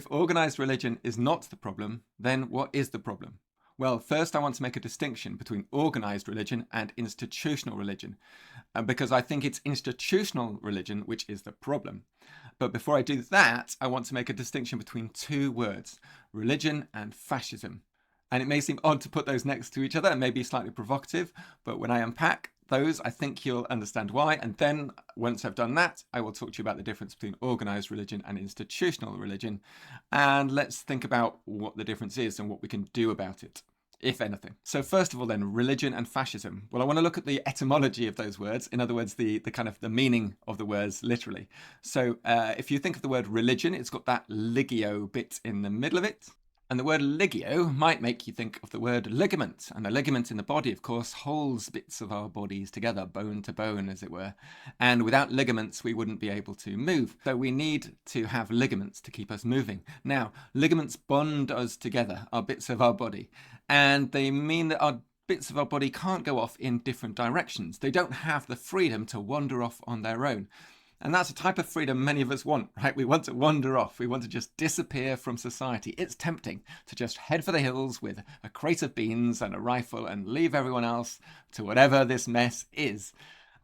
If organized religion is not the problem, then what is the problem? Well, first I want to make a distinction between organized religion and institutional religion, because I think it's institutional religion which is the problem. But before I do that, I want to make a distinction between two words, religion and fascism. And it may seem odd to put those next to each other and maybe slightly provocative, but when I unpack those, I think you'll understand why. And then once I've done that, I will talk to you about the difference between organized religion and institutional religion. And let's think about what the difference is and what we can do about it, if anything. So first of all then, religion and fascism. Well, I want to look at the etymology of those words. In other words, the kind of the meaning of the words literally. So if you think of the word religion, it's got that ligio bit in the middle of it. And the word ligio might make you think of the word ligament. And the ligament in the body, of course, holds bits of our bodies together, bone to bone, as it were. And without ligaments, we wouldn't be able to move. So we need to have ligaments to keep us moving. Now, ligaments bond us together, our bits of our body. And they mean that our bits of our body can't go off in different directions. They don't have the freedom to wander off on their own. And that's a type of freedom many of us want, right? We want to wander off. We want to just disappear from society. It's tempting to just head for the hills with a crate of beans and a rifle and leave everyone else to whatever this mess is.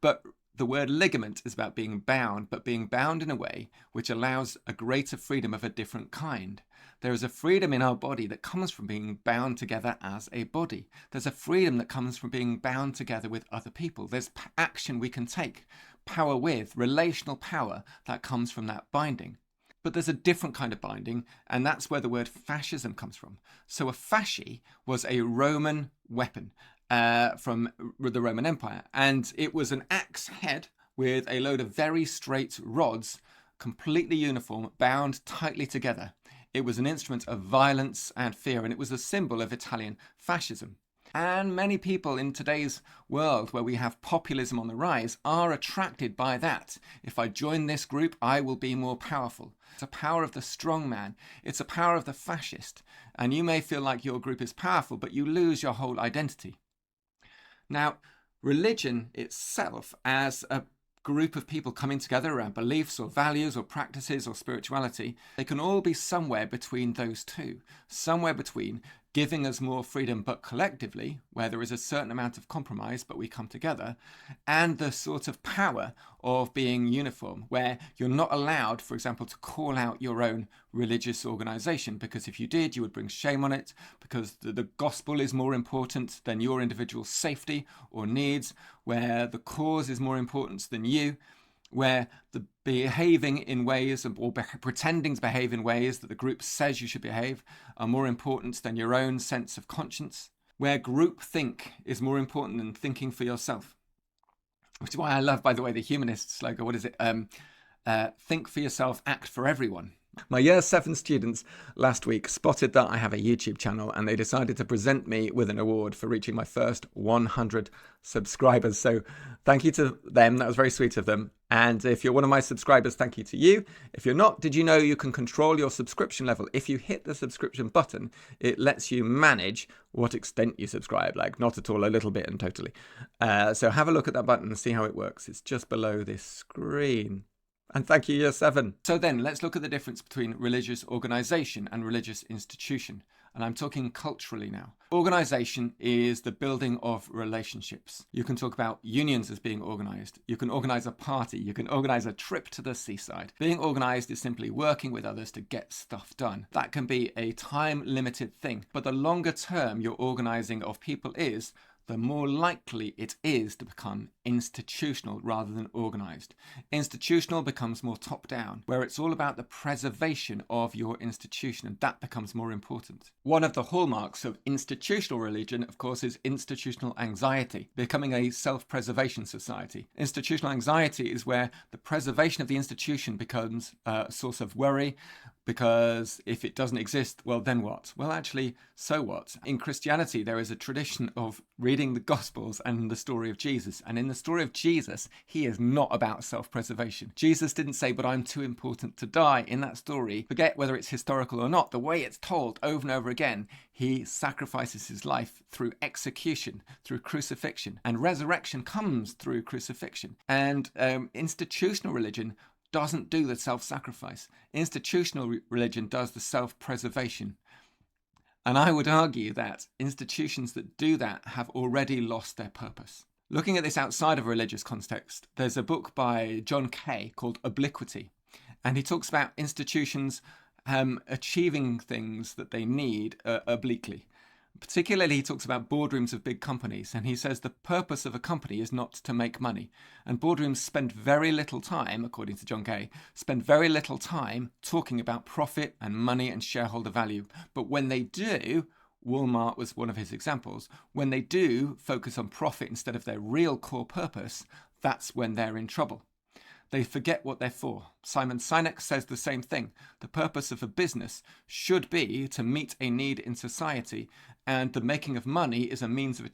But the word ligament is about being bound, but being bound in a way which allows a greater freedom of a different kind. There is a freedom in our body that comes from being bound together as a body. There's a freedom that comes from being bound together with other people. There's action we can take, power with, relational power that comes from that binding. But there's a different kind of binding, and that's where the word fascism comes from. So a fasci was a Roman weapon from the Roman Empire, and it was an axe head with a load of very straight rods, completely uniform, bound tightly together. It was an instrument of violence and fear, and it was a symbol of Italian fascism. And many people in today's world where we have populism on the rise are attracted by that. If I join this group, I will be more powerful. It's a power of the strong man. It's a power of the fascist. And you may feel like your group is powerful, but you lose your whole identity. Now, religion itself as a group of people coming together around beliefs or values or practices or spirituality, they can all be somewhere between those two, somewhere between giving us more freedom but collectively, where there is a certain amount of compromise but we come together, and the sort of power of being uniform, where you're not allowed, for example, to call out your own religious organization, because if you did, you would bring shame on it, because the gospel is more important than your individual safety or needs, where the cause is more important than you, where the behaving in ways or pretending to behave in ways that the group says you should behave are more important than your own sense of conscience, where groupthink is more important than thinking for yourself. Which is why I love, by the way, the humanist slogan. What is it? Think for yourself, act for everyone. My year 7 students last week spotted that I have a YouTube channel, and they decided to present me with an award for reaching my first 100 subscribers. So thank you to them. That was very sweet of them. And if you're one of my subscribers, thank you to you. If you're not, did you know you can control your subscription level? If you hit the subscription button, it lets you manage what extent you subscribe, like not at all, a little bit and totally. So have a look at that button and see how it works. It's just below this screen. And thank you, Year 7. So then, let's look at the difference between religious organization and religious institution. And I'm talking culturally now. Organization is the building of relationships. You can talk about unions as being organized. You can organize a party. You can organize a trip to the seaside. Being organized is simply working with others to get stuff done. That can be a time-limited thing. But the longer term your organizing of people is, the more likely it is to become institutional rather than organized. Institutional becomes more top-down, where it's all about the preservation of your institution, and that becomes more important. One of the hallmarks of institutional religion, of course, is institutional anxiety, becoming a self-preservation society. Institutional anxiety is where the preservation of the institution becomes a source of worry, because if it doesn't exist, well, then what? Well, actually, so what? In Christianity, there is a tradition of reading the Gospels and the story of Jesus. And in the story of Jesus, he is not about self-preservation. Jesus didn't say, but I'm too important to die. In that story, forget whether it's historical or not, the way it's told over and over again, he sacrifices his life through execution, through crucifixion. And resurrection comes through crucifixion. And institutional religion doesn't do the self-sacrifice. Institutional religion does the self-preservation. And I would argue that institutions that do that have already lost their purpose. Looking at this outside of a religious context, there's a book by John Kay called Obliquity, and he talks about institutions achieving things that they need obliquely. Particularly, he talks about boardrooms of big companies, and he says the purpose of a company is not to make money. And boardrooms spend very little time, according to John Kay, spend very little time talking about profit and money and shareholder value. But when they do, Walmart was one of his examples, when they do focus on profit instead of their real core purpose, that's when they're in trouble. They forget what they're for. Simon Sinek says the same thing. The purpose of a business should be to meet a need in society, and the making of money is a means of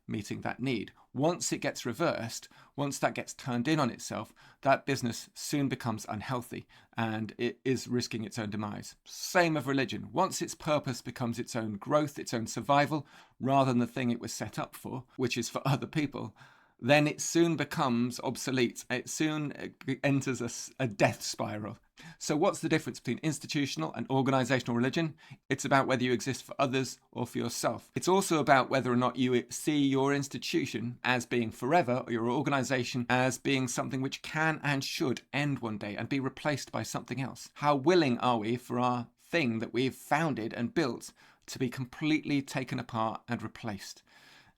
meeting that need. Once it gets reversed, once that gets turned in on itself, that business soon becomes unhealthy and it is risking its own demise. Same of religion. Once its purpose becomes its own growth, its own survival, rather than the thing it was set up for, which is for other people, then it soon becomes obsolete. It soon enters a death spiral. So what's the difference between institutional and organizational religion? It's about whether you exist for others or for yourself. It's also about whether or not you see your institution as being forever or your organization as being something which can and should end one day and be replaced by something else. How willing are we for our thing that we've founded and built to be completely taken apart and replaced?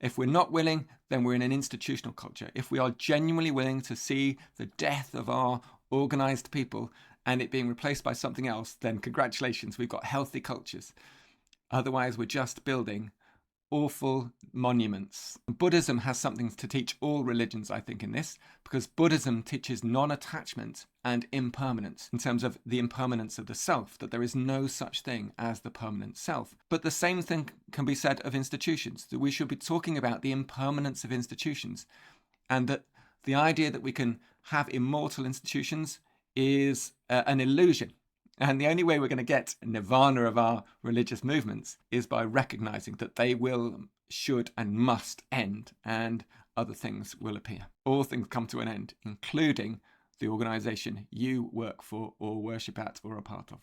If we're not willing, then we're in an institutional culture. If we are genuinely willing to see the death of our organized people and it being replaced by something else, then congratulations, we've got healthy cultures. Otherwise, we're just building awful monuments. Buddhism has something to teach all religions, I think, in this, because Buddhism teaches non-attachment and impermanence in terms of the impermanence of the self, that there is no such thing as the permanent self. But the same thing can be said of institutions, that we should be talking about the impermanence of institutions, and that the idea that we can have immortal institutions is an illusion. And the only way we're going to get nirvana of our religious movements is by recognizing that they will, should, and must end, and other things will appear. All things come to an end, including the organization you work for or worship at or are part of.